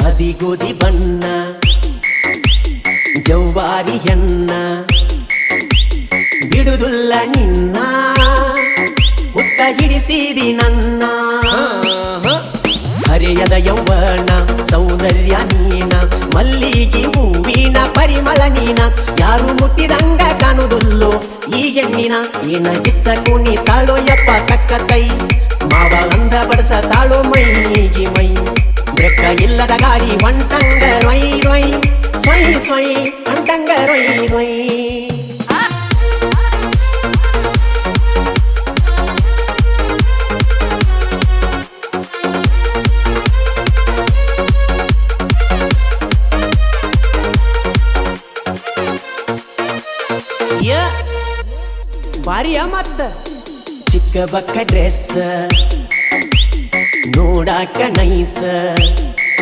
ಅದಿಗೋದಿ ಬಣ್ಣ ಜೌವಾರಿ ಹೆಣ್ಣ ಬಿಡುದುಲ್ಲ ನಿನ್ನ ಹುಚ್ಚ ಹಿಡಿಸಿದಿ ನನ್ನ ಹರೆಯದ ಯೌವನ ಸೌಂದರ್ಯ ನೀನ ಮಲ್ಲಿಗೆ ಹೂವಿನ ಪರಿಮಳ ನೀನ ಯಾರು ಮುಟ್ಟಿದಂಗ ಕಾಣುವುದಿಲ್ಲೋ ಈ ಹೆಣ್ಣಿನ ಏನ ಗಿಚ್ಚ ಕುಣಿ ತಾಳೋ ಯಪ್ಪ ಕಕ್ಕ ಕೈ ಮಾವ ಅಂದ ಬಡಸ ತಾಳೋ ಮೈಗೆ ಮೈ ಬ್ರೆಕ್ಕ ಇಲ್ಲದ ಗಾಡಿ ಹೊಂಟಂಗ ರೊಯ್ ರೊಯ್ ಸ್ವಯ್ ಸ್ವಯ್ ಹೊಂಟಂಗ ರೊಯ್ ರೊಯ್ ಬಾರಿಯ ಮತ್ತ ಚಿಕ್ಕ ಬಕ್ಕ ಡ್ರೆಸ್ ನೋಡಾಕ ನೈಸ